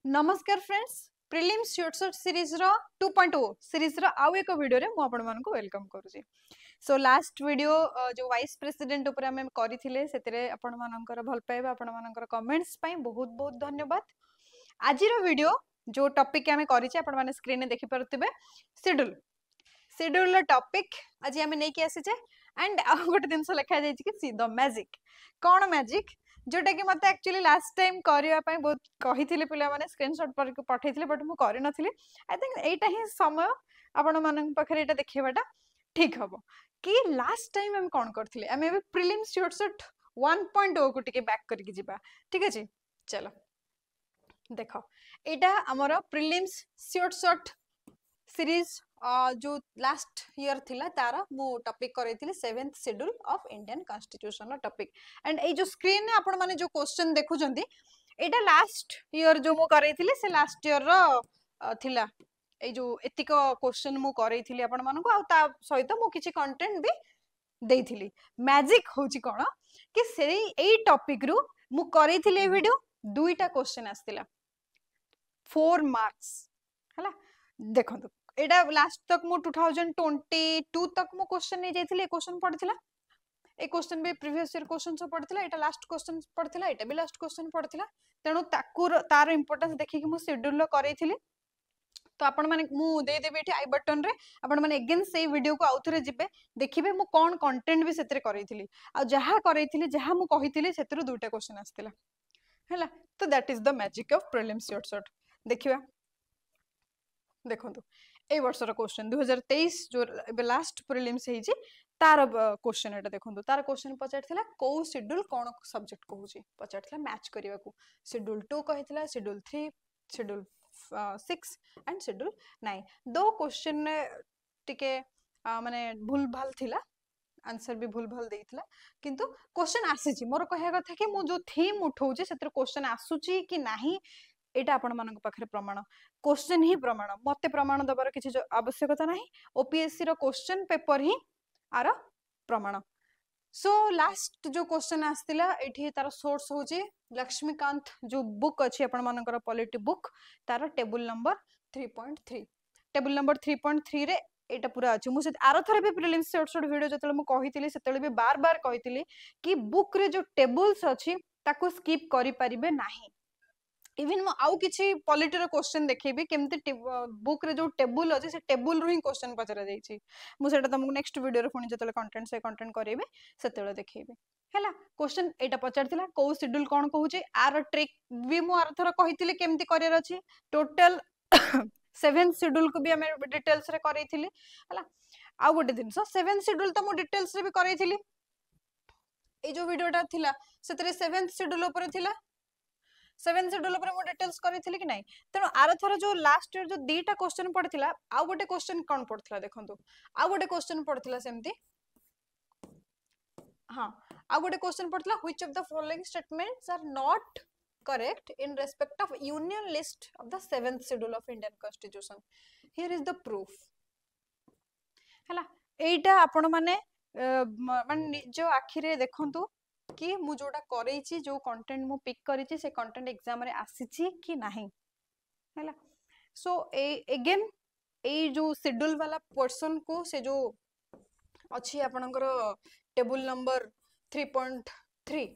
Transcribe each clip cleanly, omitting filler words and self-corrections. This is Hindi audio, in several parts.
नमस्कार फ्रेंड्स प्रिलिम्स शॉर्ट सीरीज रो 2.0 सीरीज रो आउ एक वीडियो रे मु आपण मानको वेलकम करूची। सो लास्ट वीडियो जो वाइस प्रेसिडेंट ऊपर हम करिथिले सेतिरे आपण मानकर भल पाइबा आपण मानकर कमेंट्स पई बहुत बहुत धन्यवाद। आज रो वीडियो जो टॉपिक हम करिचे आपण माने स्क्रीन रे देखि परथिबे शेड्यूल शेड्यूल टॉपिक आज हम नै कि आसीचे एंड आ गोटे दिन लिखा जाय कि सी द मैजिक कौन मैजिक जोटा कि मत एक्चुअली लास्ट टाइम करने बहुत कही पे स्क्रीनशॉट पर पठे बट मुझे कर नी आई थिंक एटा ही समय आपण मान पाखे ये देखाटा ठीक हम कि लास्ट टाइम हम कौन करते आम प्रिलिम्स शॉर्ट 1.0 को टिके बैक करके जिबा ठीक अच्छे। चलो देख यहाँ आमर प्रिलिम्स शॉर्ट सीरीज जो लास्ट ईयर थिला तार मु टॉपिक करैथिली 7th schedule of Indian constitution topic and ए जो स्क्रीन ने आपण माने जो क्वेश्चन देखुचंती एटा लास्ट ईयर जो मु करैथिली से लास्ट ईयर रो थिला ए जो एतिक क्वेश्चन मु करैथिली आपण मानको आ ता सहित मु किछि कंटेंट भी देइथिली। मैजिक होची कोन कि सेई ए टॉपिक रु मु करैथिली वीडियो दुईटा क्वेश्चन आस्तिला 4 मार्क्स हला देखंतु एटा लास्ट तक मु 2022 तक मु क्वेश्चन नहीं जाइथिले क्वेश्चन पढ़थिला ए क्वेश्चन भी प्रीवियस ईयर क्वेश्चन सब पढ़थिला एटा लास्ट क्वेश्चन पढ़थिला एटा भी लास्ट क्वेश्चन पढ़थिला तेनु ताकू तार इंपोर्टेंस देखि कि मु शेड्यूल लो करैथिली। तो आपण माने मु दे देबे एठी आई बटन रे आपण माने अगेन से वीडियो को आउथरे जिबे देखिबे मु कोन कंटेंट भी सेतरे करैथिली आ जहा करैथिली जहा मु कहिथिली सेतरो दुटा क्वेश्चन आस्तिला हैला। तो that is the magic of prelims short देखिबा देखंतु ए वर्षर क्वेश्चन 2023 जो लास्ट प्रिलिम्स हेजी तार क्वेश्चन एटा देखंतु तार क्वेश्चन पचारथिला को शेड्यूल कोन सब्जेक्ट कहूची पचारथिला मैच करिवा को शेड्यूल 2 कहिथिला शेड्यूल 3 शेड्यूल 6 एंड शेड्यूल 9 दो क्वेश्चन ने टिके माने भूल भाल थिला आंसर भी भूल भाल देइथिला किंतु क्वेश्चन आसीची मोर कहया कथा कि मु जो थीम उठौची सेतर क्वेश्चन आसुची कि नाही एटा आपण मानक पाखरे प्रमाण क्वेश्चन ही प्रमाण मते प्रमाण दबार किछि आवश्यकता नाही ओपीएससी रो क्वेश्चन पेपर ही आर प्रमाण। सो लास्ट जो क्वेश्चन आस्तिला एठी तार सोर्स होची लक्ष्मीकांत जो बुक अछि आपण मानकर पॉलिटी बुक तार टेबल नंबर 3.3 टेबल नंबर 3.3 रे एटा पूरा अछि मु से आरो थरे भी प्रीलिम्स शॉर्ट वीडियो जतले मु कहितिली सेतले भी बार बार कहितिली कि बुक रे जो टेबल्स अछि ताको स्किप करि परिबे नाही इवन मु आउ किछि पॉलिटी रो क्वेश्चन देखैबी केमते बुक रे जो टेबल अछि से टेबल रो ही क्वेश्चन पचरा जाईछि मु सेटा तुमको नेक्स्ट वीडियो रे फुनी जतले कंटेंट से कंटेंट करेबे सेतले देखैबे हैला। क्वेश्चन एटा पचारथिला को शेड्यूल कोन कहूचे आर ट्रिक भी मु आर थरा कहितिले केमते करियर अछि टोटल 7th शेड्यूल को भी हमें डिटेल्स रे करैथिली हैला। आ गोटे दिन 7th शेड्यूल तो मु डिटेल्स रे भी करैथिली ए जो वीडियोटा थिला सेतरे 7th शेड्यूल ऊपर थिला 7th शेड्यूल ऊपर मु डिटेल्स करैथिली कि नाही तेनो आर थरा जो लास्ट ईयर जो दीटा क्वेश्चन पड़थिला आ गोटे क्वेश्चन कोन पड़थिला देखंतु आ गोटे क्वेश्चन पड़थिला सेमती हां आ गोटे क्वेश्चन पड़थिला which of the following statements are not correct in respect of union list of the 7th schedule of Indian constitution here is the proof हला। एटा आपण माने माने जो आखिरे देखंतु कि मु जोटा करैछि जो कंटेंट मु पिक करिछि से कंटेंट एग्जाम रे आसीछि कि नाही हैला। सो अगेन ए जो शेड्यूल वाला पर्सन को से जो अछि आपनकर टेबल नंबर 3.3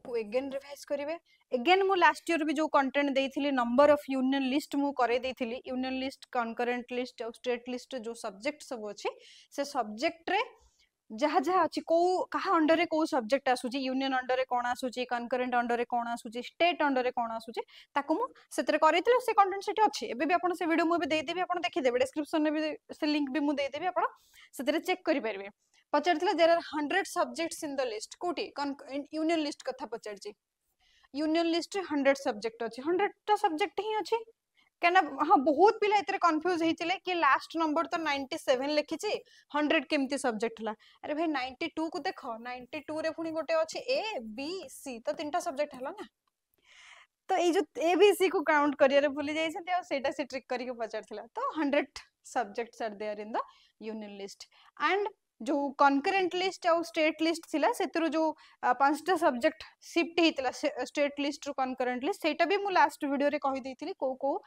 को अगेन रिवाइज करिवे अगेन मु लास्ट ईयर भी जो कंटेंट देइथिली नंबर ऑफ यूनियन लिस्ट मु करे देइथिली यूनियन लिस्ट कनकरेंट लिस्ट और स्टेट लिस्ट जो सब्जेक्ट सब अछि से सब्जेक्ट रे जहा जहा अछि को कहा अंडर रे को सब्जेक्ट आसुची यूनियन अंडर रे कोन आसुची कनकरेंट अंडर रे कोन आसुची स्टेट अंडर रे कोन आसुची ताको मु सेतरे करैतिले से कंटेंट सेठी अछि एबे भी आपण से वीडियो मु भी देइ देबी आपण देखि देबे डिस्क्रिप्शन रे भी से लिंक भी मु देइ देबी आपण सेतरे चेक करि परबे। पचारथिला there are 100 subjects in the list कोटी यूनियन लिस्ट कथा पचारछि यूनियन लिस्ट 100 सब्जेक्ट अछि 100 टा सब्जेक्ट ही अछि केना हां बहुत पिला एतरे कंफ्यूज हेतिले कि लास्ट नंबर तो 97 लिखिछि 100 केमती सब्जेक्ट हला अरे भाई 92 को देखो 92 रे पुनी गोटे अछि ए बी सी तो तीनटा सब्जेक्ट हला ना तो ए जो ए बी सी को काउंट करियर भूली जाई छथि आ सेटा से ट्रिक करी के पचारथिला तो 100 subjects are there in the union list and जो कनकरेंट लिस्ट और स्टेट लिस्ट थिला सेतरो जो पांचटा सब्जेक्ट शिफ्ट हेतिला स्टेट लिस्ट रो कनकरेंट लिस्ट सेटा भी मु लास्ट वीडियो रे कहि देथिली को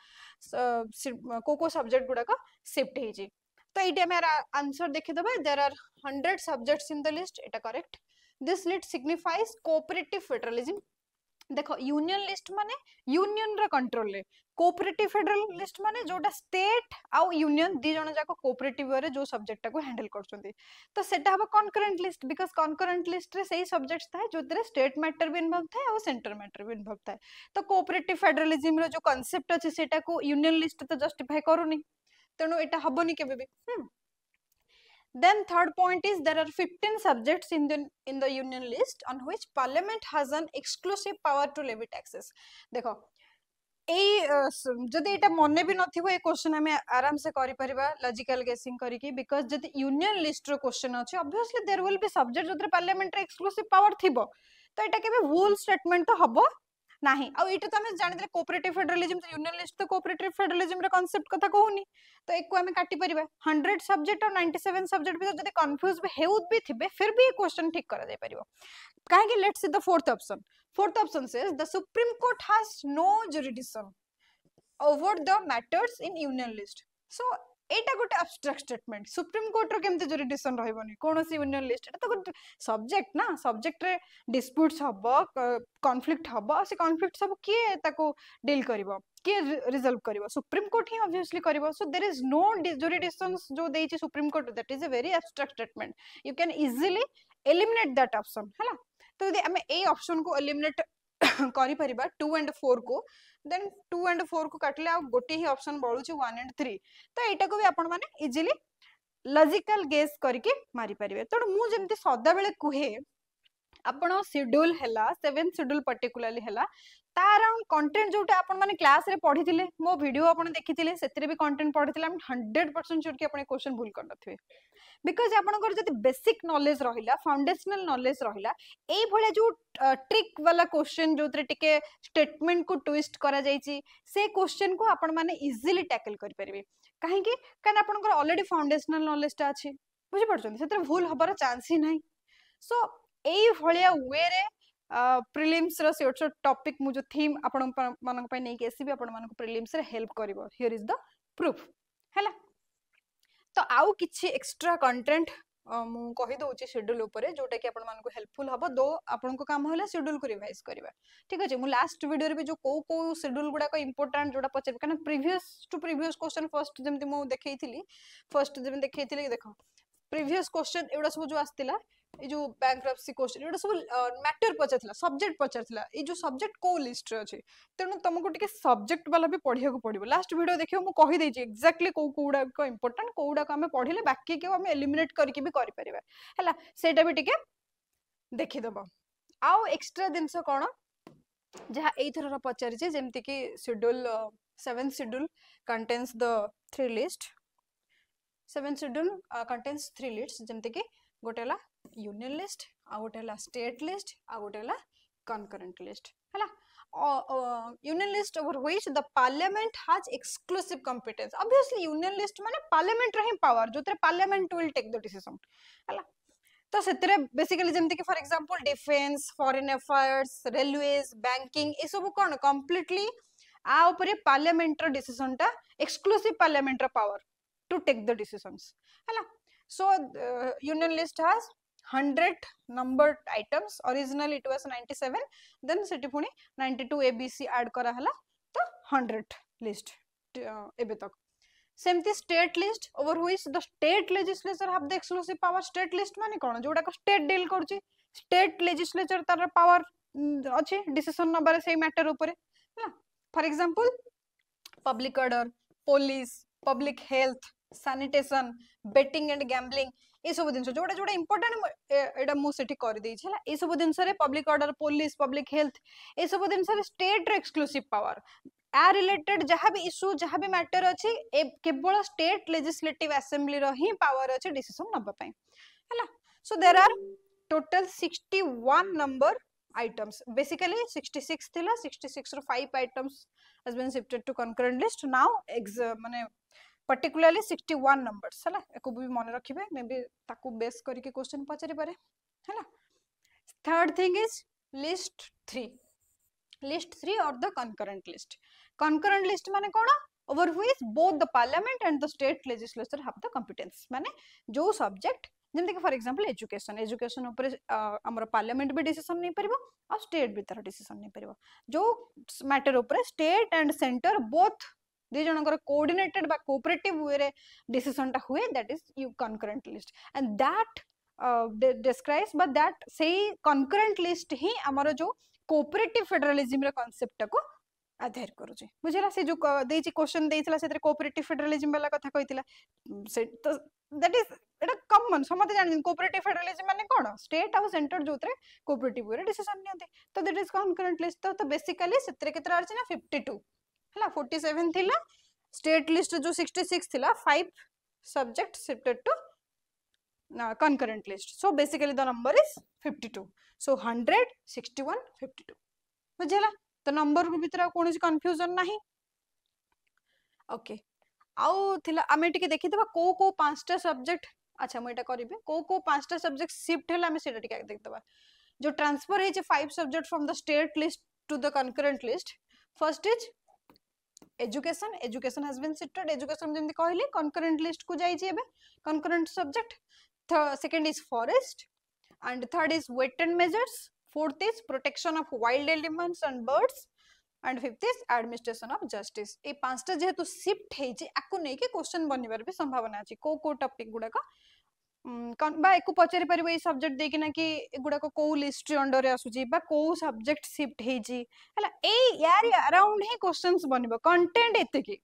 सब्जेक्ट गुडा का शिफ्ट हे जी तो एटी हमारा आंसर देखि दबा there are 100 subjects in the list एटा correct this list signifies cooperative federalism देखो यूनियन लिस्ट माने यूनियन रा कंट्रोल ले कोऑपरेटिव फेडरल लिस्ट माने जोटा स्टेट आउ यूनियन दी जण जाको कोऑपरेटिव रे जो सब्जेक्ट को हैंडल करछंती तो सेटा हबा concurrent list because concurrent list रे सही सब्जेक्ट्स थाए जोतरे स्टेट मैटर भी इन्वॉल्व थाए और सेंटर मैटर भी इन्वॉल्व थाए तो कोऑपरेटिव फेडरलिज्म रो जो कांसेप्ट अछि सेटा को यूनियन लिस्ट तो जस्टिफाई करूनी तेणु एटा हबनी केबे भी Then third point is there are 15 subjects in the union list on which parliament has an exclusive power to levy taxes. देखो जदि एटा मने भी नथिबो ए क्वेश्चन हमें आराम से करि परिबा लॉजिकल गेसिंग करी की बिकॉज़ जदि यूनियन लिस्ट रो क्वेश्चन अछि obviously there will be subject जदि पार्लियामेंट रे एक्सक्लूसिव पावर थिबो तो एटा केबे वूल स्टेटमेंट तो हबो नाही आ एटा तो हमें जानि दे कोऑपरेटिव फेडरलिज्म तो यूनियन लिस्ट तो कोऑपरेटिव फेडरलिज्म रे कांसेप्ट कथा कहूनी तो एक को हमें काटी परिबा 100 सब्जेक्ट और 97 सब्जेक्ट भी जदि कंफ्यूज भी हेउत भी थिबे फिर भी ये क्वेश्चन ठीक करा जाय परिबो काहे कि let's see the fourth option says the supreme court has no jurisdiction over the matters in union list so एटा गोटे abstract statement सुप्रीम कोर्ट रो केमते जुरिडिक्शन रहबोनी कोनोसी यूनियन लिस्ट एटा तो गोटे सब्जेक्ट ना सब्जेक्ट रे डिस्प्यूट्स हबो कॉन्फ्लिक्ट हबो से कॉन्फ्लिक्ट सब के ताको डील करबो के रिजॉल्व करबो सुप्रीम कोर्ट ही ऑब्वियसली करबो so there is no jurisdictions जो देइछि supreme court that is a very abstract statement you can easily eliminate that option हैला तो यदि हमें ए ऑप्शन को एलिमिनेट करि परिबा 2 and 4 को देन 2 and 4 को काटले आ गोटे ही ऑप्शन बळु छ 1 and 3 तो एटा को भी आपण माने इजीली लॉजिकल गेस करके मारी परिबे तो मु जेमति सदा बेले कुहे आपण शेड्यूल हैला 7 शेड्यूल पर्टिकुलरली हैला तार कंटेंट जोटा आपण माने क्लास रे पढिथिले मो वीडियो आपण देखिथिले सेतिरे भी कंटेंट पढिथिले हम 100% श्योर कि आपण क्वेश्चन भूल कर नथिबे बिकॉज़ आपनकर जति बेसिक नॉलेज रहिला फाउंडेशनल नॉलेज रहिला एई भले जो ट्रिक वाला क्वेश्चन जोतरे टिके स्टेटमेंट को ट्विस्ट करा जाईची से क्वेश्चन को आपण माने इजीली टैकल कर परिबे काहे कि कान आपनकर ऑलरेडी फाउंडेशनल नॉलेज ता अछि बुझि पड़छन सेतरे भूल हबार चांस ही नाही सो एई भलिया वे रे प्रिलिम्स रो शॉर्ट शॉर्ट टॉपिक मु जो थीम आपण मानक पय नै के एसीबी आपण मानक प्रिलिम्स रे हेल्प करिवो हियर इज द प्रूफ हैला तो आउ किछि एक्स्ट्रा कंटेंट मु कहि दोछि शेड्यूल ऊपर जोटा कि आपण मानक हेल्पफुल हबो दो आपण को काम होला शेड्यूल को रिवाइज करबा ठीक अछि मु लास्ट वीडियो रे भी जो को शेड्यूल गुडा को इंपोर्टेंट जोटा पचर कना previous to previous question first जेमति मु देखैथिली फर्स्ट जेम देखैथिली देखो प्रीवियस क्वेश्चन एडा सब जो आस्तिला ए जो बैंक्रप्सी क्वेश्चन एडा सब मैटर पचरथिला सब्जेक्ट पचरथिला ए जो सब्जेक्ट को लिस्ट रे अछि तेनु तुमको टिके सब्जेक्ट वाला भी पढिया को पडिबो लास्ट वीडियो देखियो मु कहि दैछि एक्जेक्टली कोडा को इंपोर्टेंट कोडा को हमें पढिले बाकी के हमें एलिमिनेट करके भी करि परिबा हैला सेटा भी टिके देखि दबो आउ एक्स्ट्रा दिनस कोन जहा एई थर रा पचारि जे जेमति कि schedule 7 schedule contains the 3 list 7 schedule contains 3 list जेमति कि गोटेला यूनियन लिस्ट आ गोटेला स्टेट लिस्ट आ गोटेला कनकरेंट लिस्ट हैला union list over which the parliament has exclusive competence obviously union list माने पार्लियामेंट रे पावर जोतरे parliament will take the decision हैला तो सेतरे बेसिकली जेमति कि for example defence foreign affairs railways banking ए सब कोन कंप्लीटली आ ऊपर पार्लियामेंट रो डिसीजन टा एक्सक्लूसिव पार्लियामेंट रो power to take the decisions hala so union list has 100 numbered items originally it was 97 then seti puni 92 abc add kara hala to 100 list ebe tak सेमती state list over which the state legislature have the exclusive power state list माने कोन जोडा को स्टेट डील करछि स्टेट लेजिस्लेचर तार पावर अछि डिसीजन नबारे सेही मैटर ऊपर हाला for example public order police public health sanitation betting and gambling ए सब दिन जोड़ा जोड़ा इंपोर्टेंट एडा मु सेठी कर देछि हला ए सब दिन रे public order police public health ए सब दिन रे स्टेट रे एक्सक्लूसिव पावर आ रिलेटेड जहां भी इशू जहां भी मैटर अछि केवल स्टेट लेजिस्लेटिव असेंबली रो ही पावर अछि डिसीजन नबा पई हला so there are total 61 number items basically 66 thila 66 ro 5 items has been shifted to concurrent list now माने पर्टिकुलरली 61 नंबर्स है एको भी मन रखिबे मे बी ताकू बेस करके क्वेश्चन पचारि पारे है। थर्ड थिंग इज लिस्ट 3 और द concurrent list माने कोन over which both the parliament and the state legislature have the competence माने जो सब्जेक्ट जेमते कि फॉर एग्जांपल एजुकेशन ऊपर हमर पार्लियामेंट भी डिसीजन नै परबो और स्टेट भी तार डिसीजन नै परबो जो मैटर ऊपर स्टेट एंड सेंटर बोथ दे जनकर कोऑर्डिनेटेड बा कोऑपरेटिव वे रे डिसीजन टा हुए that is you concurrent list and that describes but that say concurrent list ही हमर जो कोऑपरेटिव फेडरलिज्म रे कांसेप्ट को आधार करूचे बुझला से जो देछि क्वेश्चन देइतला सेतरे कोऑपरेटिव फेडरलिज्म वाला कथा कहितला से तो दैट इज एटा कॉमन समते जानि कोऑपरेटिव फेडरलिज्म माने कोन स्टेट और सेंटर जोतरे कोऑपरेटिव वे डिसीजन नियते तो दैट इज concurrent list तो बेसिकली सेतरे केतरा आछि ना 52 हला 47 थिला स्टेट लिस्ट जो 66 थिला 5 subject shifted to concurrent list so basically the number is 52 so 100 61 52 बुझला तो नंबर को भीतर कोन कंफ्यूजन नाही ओके आउ थिला आमे टिके देखितबा को पांचटा सब्जेक्ट अच्छा म एटा करिबे को पांचटा सब्जेक्ट शिफ्ट हैला आमे सेटा टिके देखतबा जो ट्रांसफर है 5 subject from the state list to the concurrent list first is education has been shifted education जेमति कहली concurrent list को जाई जेबे concurrent subject second is forest and third is wetland measures fourth is protection of wild elements and birds and fifth is administration of justice ए पांचटा जेहेतु शिफ्ट है जे आको नै के क्वेश्चन बनिबार भी संभावना अछि को टॉपिक गुडा का बा एको पचारि परिबे ए सब्जेक्ट देकी ना कि गुडा को लिस्ट अंडर रे आसुची बा को सब्जेक्ट शिफ्ट है जी हला ए यार अराउंड ही क्वेश्चंस बनिबो कंटेंट एतिके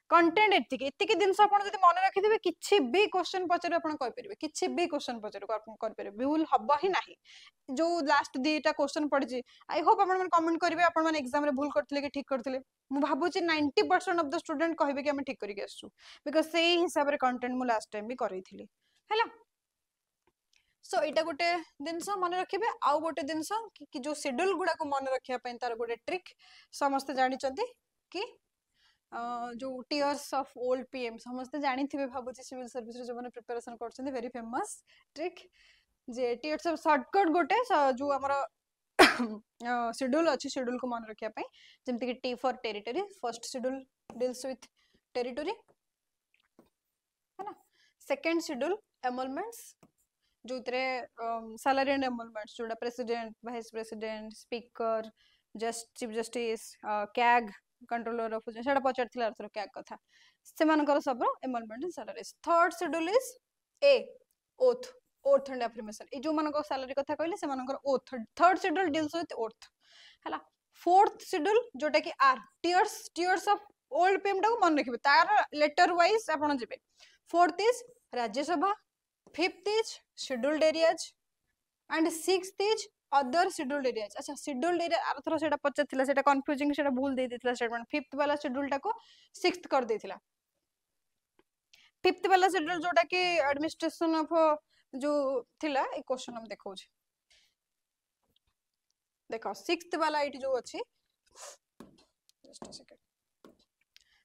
जिनस आपण जदि मन रखिदिबे किछि भी क्वेश्चन पचारे आपण कहि परिबे किछि भी क्वेश्चन पचारे आपण कर परिबे भूल हबो ही नाही जो last दीटा question Panaji I hope आपण मन कमेंट करिवे आपण मन एग्जाम रे भूल करथिले कि ठीक करथिले मु भाबुची 90% ऑफ द स्टूडेंट कहिबे कि हम ठीक करिके आसु बिकॉज़ सेही हिसाब रे कंटेंट मु लास्ट टाइम भी करैथिली हैला सो एटा गोटे दिनस मन रखिबे आउ गोटे दिनस कि जो शेड्यूल गुडा को मन रखिया पई तार गोटे ट्रिक समस्त जानि चंती कि जो टीयर्स ऑफ ओल्ड पीएम समस्त जानी थे भाबुची सिविल सर्विस रे जो माने प्रिपरेशन करछन वेरी फेमस ट्रिक जे टीयर्स ऑफ शॉर्टकट गोटे जो हमरा शेड्यूल अछि शेड्यूल को मन रखिया पई जेमति कि T for territory first schedule deals with territory है ना सेकंड शेड्यूल एमोलमेंट्स जोतरे सैलरी एंड एमोलमेंट्स जोडा president vice president speaker chief justice CAG controller of सेटा पचारथिला अर्थर क्या कथा से मानकर सब emolument and salaries third schedule is a oath and affirmation ए जो मानकर सैलरी कथा कहले से मानकर oath third schedule deals with oath हला फोर्थ शेड्यूल जोटा कि R tears of old PM टा को मन रखिबे तार लेटर वाइज आपण जेबे fourth is Rajya Sabha fifth is scheduled areas and sixth is other scheduled areas अच्छा शेड्यूल्ड एरिया आरथर सेटा पचथिला सेटा कंफ्यूजिंग सेटा भूल दे देथिला स्टेटमेंट फिफ्थ वाला शेड्यूल टा को सिक्स्थ कर देथिला फिफ्थ वाला शेड्यूल जोटा कि एडमिनिस्ट्रेशन ऑफ जो थिला ए क्वेश्चन हम देखौ छी देखो सिक्स्थ वाला इट जो अछि जस्ट अ सेकंड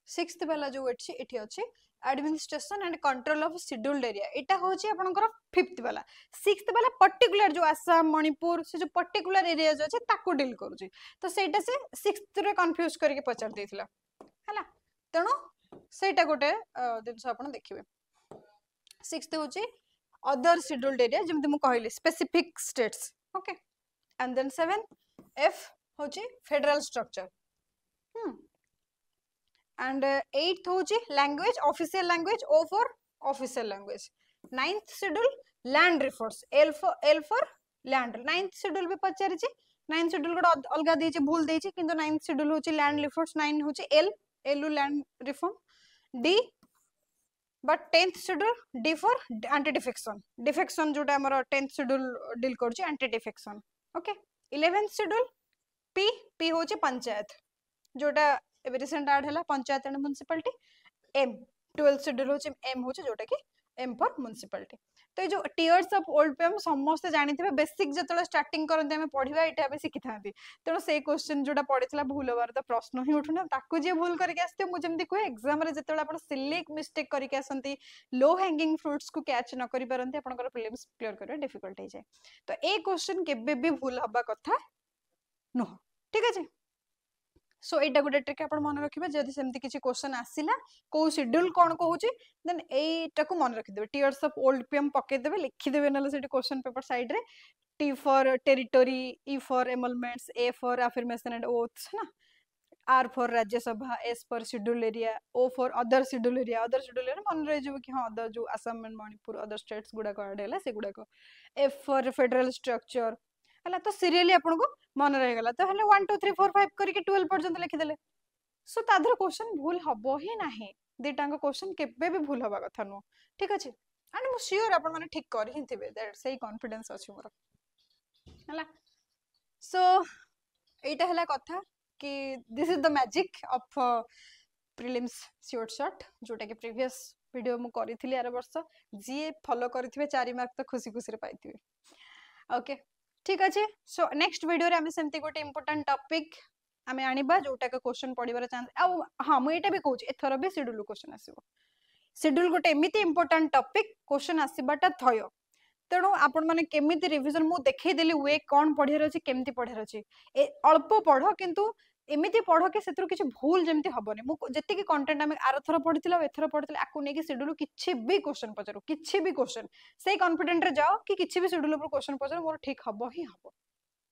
सिक्स्थ वाला जो अछि इठी अछि administration and control of scheduled area एटा होची आपनकर फिफ्थ वाला सिक्स्थ वाला पर्टिकुलर जो आसाम मणिपुर से जो पर्टिकुलर एरिया जो अछि ताको डील करूची तो सेटा से सिक्स्थ रे कंफ्यूज करके पचार देथिला हला तणो सेटा गोटे दिनस आपण देखिबे सिक्स्थ होची अदर शेड्यूल्ड एरिया जेमति मु कहली specific states okay and then 7 F होची फेडरल स्ट्रक्चर and 8th होची language official language O for official language 9th schedule land reforms L for land 9th schedule भी पचारि छी 9th schedule को अलगा देछि भूल देछि किंतु 9th schedule होची land reforms 9 होची L land reform D but 10th schedule D for anti defection जोटा हमर 10th schedule डील करछि anti defection okay 11th schedule P होची पंचायत जोटा एबे रिसेंट ऐड हला panchayat and municipality M 12th schedule होची M होची जोटा कि एम फॉर म्युनिसिपालिटी। तो ये जो टीयर्स ऑफ ओल्ड पोएम समस्त जानी थे बेसिक जतले स्टार्टिंग करते हमें पढ़िबा एटा हमें शिखि थांती तेणु से क्वेश्चन जोटा पड़ीला भूल हबार तो प्रश्न ही उठुना ताकू जे भूल करके आसते मु जेमती कहे एग्जाम रे जतले आपण सिली मिस्टेक करके आसंती लो हैंगिंग फ्रूट्स को कैच न करि परंती आपनकर प्रीलिम्स क्लियर करबा डिफिकल्ट हो जाए। तो ए क्वेश्चन केबे भी भूल हबा कथा नुह ठीक अछि। सो एटा गोटे ट्रिक आपण मन रखिबे जदि सेमती किछि क्वेश्चन आसिला को शेड्यूल कोन कहूची देन एटा को मन रखि देबे टीयर्स ऑफ ओल्ड पोएम पके देबे लिखि देबे नले सेठी क्वेश्चन पेपर साइड रे T for territory E for emoluments A for affirmation and oaths ना R for Rajya Sabha S for schedule area O for other schedule area मन रही जो कि हां अदर जो Assam and Manipur other states गुडा को ऐड हैला से गुडा को एफ फॉर फेडरल स्ट्रक्चर हला तो सीरियली आपन को मन रह गला तो हले 1 2 3 4 5 करके 12 पर्यंत लिखि देले सो ताधर क्वेश्चन भूल हबो ही नाही दिटांग क्वेश्चन केबे भी भूल हबा कथा नो ठीक अछि एंड मु श्योर आपन माने ठीक कर ही थिबे दैट सही कॉन्फिडेंस अछि मोर हला सो एटा हला कथा कि this is the magic of prelims short shot जोटा कि प्रीवियस वीडियो मु करिथिली आर वर्ष जी फॉलो करथिबे 4 मार्क तो खुशी खुशी रे पाइथिबे ओके ठीक अच्छे। सो नेक्स्ट वीडियो रे हमें सेमती गोटे इंपोर्टेंट टॉपिक आमे आनिबा जोटा के क्वेश्चन पडिबार चांस आ हां मु एटा भी कहूची एथरो भी शेड्यूल क्वेश्चन आसीबो शेड्यूल गोटे एमिति इंपोर्टेंट टॉपिक क्वेश्चन आसीबाटा थयो तेणु आपण माने केमिति रिवीजन मु देखै देली वे कोन पढियार अछि केमिति पढियार अछि ए अल्प पढो किंतु एमिति पढो के सेतरु किछि भूल जेमति हबने मु जति कि कंटेंट हमें आरथर पढिथिला एथर पढिथिला आकु नै कि शेड्यूल किछि भी क्वेश्चन पचारो किछि भी क्वेश्चन सेही कॉन्फिडेंट रे जाओ कि किछि भी शेड्यूल ऊपर क्वेश्चन पचारो मोर ठीक हबो ही हबो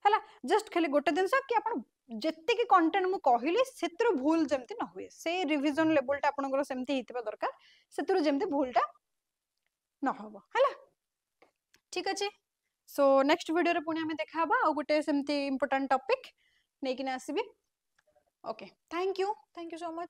हला जस्ट खाली गोटे दिन कि आपण जति कि कंटेंट मु कहिली सेतरु भूल जेमति न हुए से रिवीजन लेवल ता आपनकर सेमति हितबा दरकार सेतरु जेमति भूलटा न हबो हला ठीक अछि। सो नेक्स्ट वीडियो रे पुणी हमें देखा बा आ गोटे सेमती इंपोर्टेंट टॉपिक नै कि आसीबी okay thank you so much.